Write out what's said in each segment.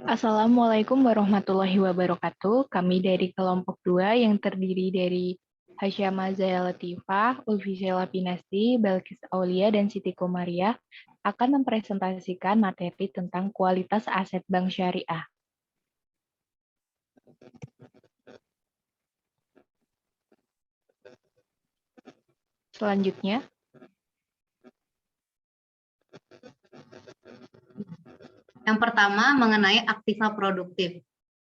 Assalamualaikum warahmatullahi wabarakatuh. Kami dari kelompok 2 yang terdiri dari Hasyama Zaya Latifah, Ulfi Sheila Pinasti, Balkis Aulia, dan Siti Komariah akan mempresentasikan materi tentang kualitas aset bank syariah. Selanjutnya, yang pertama mengenai aktiva produktif.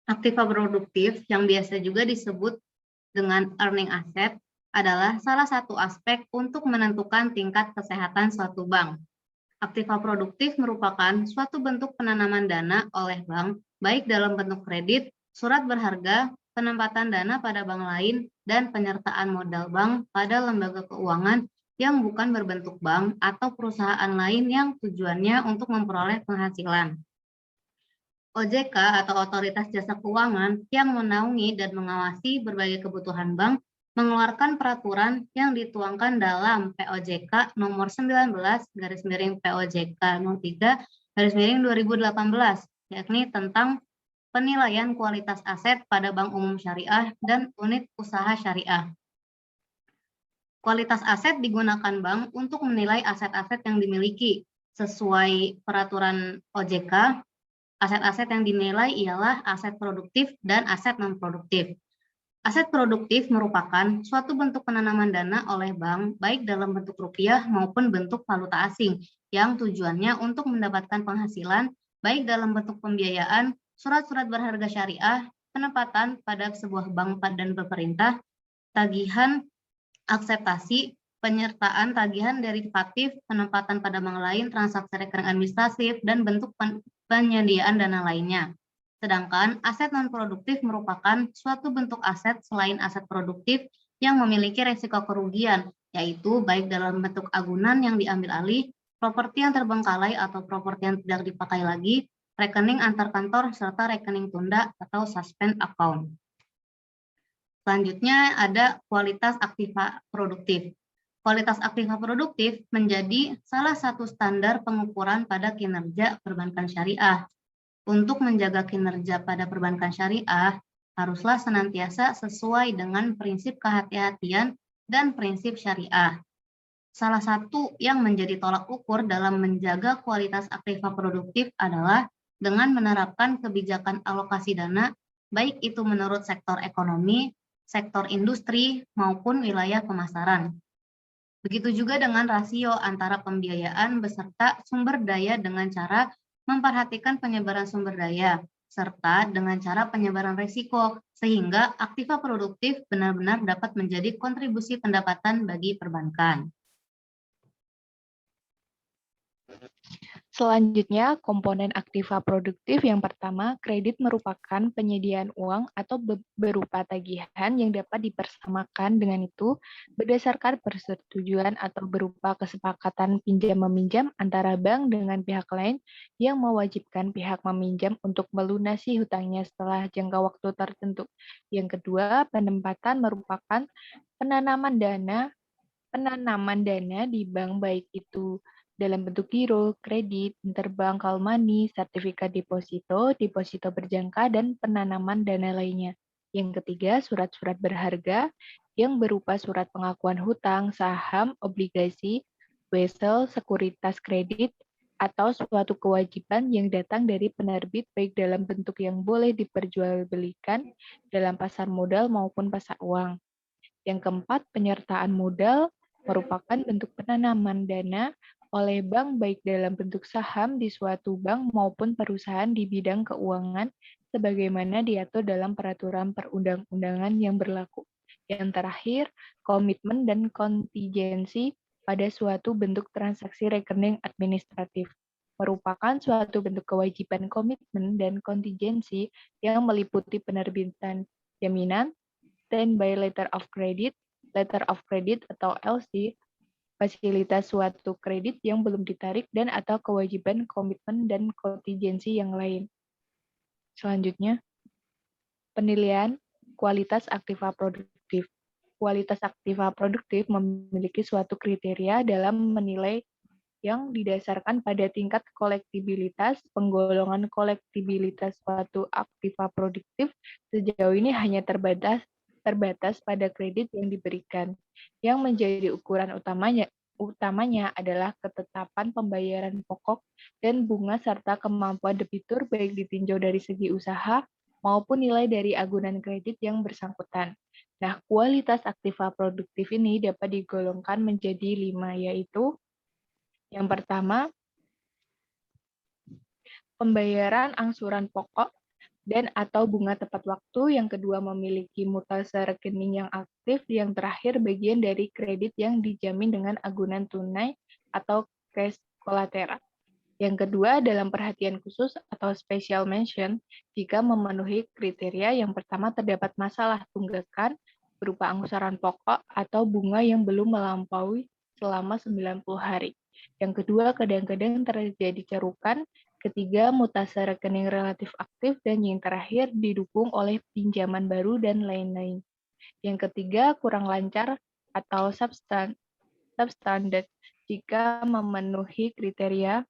Aktiva produktif yang biasa juga disebut dengan earning asset adalah salah satu aspek untuk menentukan tingkat kesehatan suatu bank. Aktiva produktif merupakan suatu bentuk penanaman dana oleh bank, baik dalam bentuk kredit, surat berharga, penempatan dana pada bank lain, dan penyertaan modal bank pada lembaga keuangan yang bukan berbentuk bank atau perusahaan lain yang tujuannya untuk memperoleh penghasilan. OJK atau Otoritas Jasa Keuangan yang menaungi dan mengawasi berbagai kebutuhan bank mengeluarkan peraturan yang dituangkan dalam POJK nomor 19 POJK 03 2018, yakni tentang penilaian kualitas aset pada bank umum syariah dan unit usaha syariah. Kualitas aset digunakan bank untuk menilai aset-aset yang dimiliki. Sesuai peraturan OJK, aset-aset yang dinilai ialah aset produktif dan aset non-produktif. Aset produktif merupakan suatu bentuk penanaman dana oleh bank, baik dalam bentuk rupiah maupun bentuk valuta asing, yang tujuannya untuk mendapatkan penghasilan, baik dalam bentuk pembiayaan, surat-surat berharga syariah, penempatan pada sebuah bank dan pemerintah, tagihan, akseptasi, penyertaan tagihan derivatif, penempatan pada bank lain, transaksi rekening administratif, dan bentuk penyediaan dana lainnya. Sedangkan aset non-produktif merupakan suatu bentuk aset selain aset produktif yang memiliki resiko kerugian, yaitu baik dalam bentuk agunan yang diambil alih, properti yang terbengkalai atau properti yang tidak dipakai lagi, rekening antar kantor, serta rekening tunda atau suspend account. Selanjutnya ada kualitas aktiva produktif. Kualitas aktiva produktif menjadi salah satu standar pengukuran pada kinerja perbankan syariah. Untuk menjaga kinerja pada perbankan syariah, haruslah senantiasa sesuai dengan prinsip kehati-hatian dan prinsip syariah. Salah satu yang menjadi tolak ukur dalam menjaga kualitas aktiva produktif adalah dengan menerapkan kebijakan alokasi dana, baik itu menurut sektor ekonomi, sektor industri, maupun wilayah pemasaran. Begitu juga dengan rasio antara pembiayaan beserta sumber daya dengan cara memperhatikan penyebaran sumber daya, serta dengan cara penyebaran risiko, sehingga aktiva produktif benar-benar dapat menjadi kontribusi pendapatan bagi perbankan. selanjutnya, komponen aktiva produktif yang pertama, kredit merupakan penyediaan uang atau berupa tagihan yang dapat dipersamakan dengan itu berdasarkan persetujuan atau berupa kesepakatan pinjam-meminjam antara bank dengan pihak lain yang mewajibkan pihak meminjam untuk melunasi hutangnya setelah jangka waktu tertentu. Yang kedua, penempatan merupakan penanaman dana di bank baik itu dalam bentuk giro, kredit, interbank, call money, sertifikat deposito, deposito berjangka, dan penanaman dana lainnya. Yang ketiga, surat-surat berharga yang berupa surat pengakuan hutang, saham, obligasi, wesel, sekuritas kredit, atau suatu kewajiban yang datang dari penerbit baik dalam bentuk yang boleh diperjualbelikan dalam pasar modal maupun pasar uang. Yang keempat, penyertaan modal merupakan bentuk penanaman dana oleh bank baik dalam bentuk saham di suatu bank maupun perusahaan di bidang keuangan sebagaimana diatur dalam peraturan perundang-undangan yang berlaku. Yang terakhir, komitmen dan kontingensi pada suatu bentuk transaksi rekening administratif merupakan suatu bentuk kewajiban komitmen dan kontingensi yang meliputi penerbitan jaminan, standby letter of credit atau LC, fasilitas suatu kredit yang belum ditarik dan atau kewajiban komitmen dan kontingensi yang lain. Selanjutnya, penilaian kualitas aktiva produktif. Kualitas aktiva produktif memiliki suatu kriteria dalam menilai yang didasarkan pada tingkat kolektibilitas. Penggolongan kolektibilitas suatu aktiva produktif sejauh ini hanya terbatas pada kredit yang diberikan. Yang menjadi ukuran utamanya adalah ketetapan pembayaran pokok dan bunga serta kemampuan debitur baik ditinjau dari segi usaha maupun nilai dari agunan kredit yang bersangkutan. Nah, kualitas aktiva produktif ini dapat digolongkan menjadi 5, yaitu yang pertama, pembayaran angsuran pokok dan atau bunga tepat waktu. Yang kedua, memiliki mutase rekening yang aktif. Yang terakhir, bagian dari kredit yang dijamin dengan agunan tunai atau cash collateral. Yang kedua, dalam perhatian khusus atau special mention, jika memenuhi kriteria. Yang pertama, terdapat masalah tunggakan berupa angsuran pokok atau bunga yang belum melampaui selama 90 hari. Yang kedua, kadang-kadang terjadi cerukan. Ketiga, mutase rekening relatif aktif. Dan yang terakhir, didukung oleh pinjaman baru dan lain-lain. Yang ketiga, kurang lancar atau substandard jika memenuhi kriteria.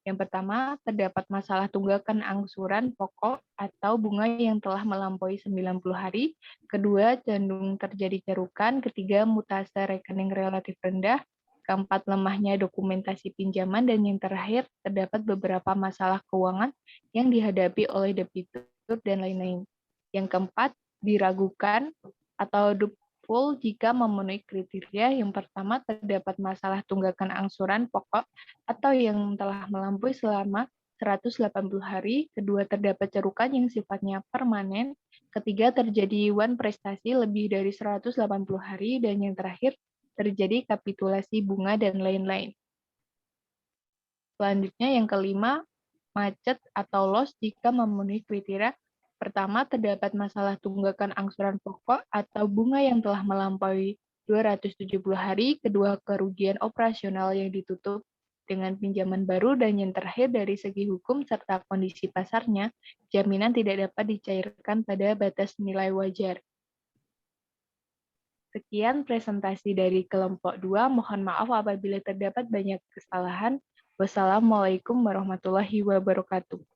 Yang pertama, terdapat masalah tunggakan angsuran pokok atau bunga yang telah melampaui 90 hari. Kedua, cenderung terjadi cerukan. Ketiga, mutase rekening relatif rendah. Keempat, lemahnya dokumentasi pinjaman. Dan yang terakhir, terdapat beberapa masalah keuangan yang dihadapi oleh debitur dan lain-lain. Yang keempat, diragukan atau doubtful jika memenuhi kriteria. Yang pertama, terdapat masalah tunggakan angsuran pokok atau yang telah melampaui selama 180 hari. Kedua, terdapat cerukan yang sifatnya permanen. Ketiga, terjadi prestasi lebih dari 180 hari. Dan yang terakhir, terjadi kapitulasi bunga dan lain-lain. Selanjutnya, yang kelima, macet atau loss jika memenuhi kriteria. Pertama, terdapat masalah tunggakan angsuran pokok atau bunga yang telah melampaui 270 hari. Kedua, kerugian operasional yang ditutup dengan pinjaman baru. Dan yang terakhir, dari segi hukum serta kondisi pasarnya, jaminan tidak dapat dicairkan pada batas nilai wajar. Sekian presentasi dari kelompok 2. Mohon maaf apabila terdapat banyak kesalahan. Wassalamualaikum warahmatullahi wabarakatuh.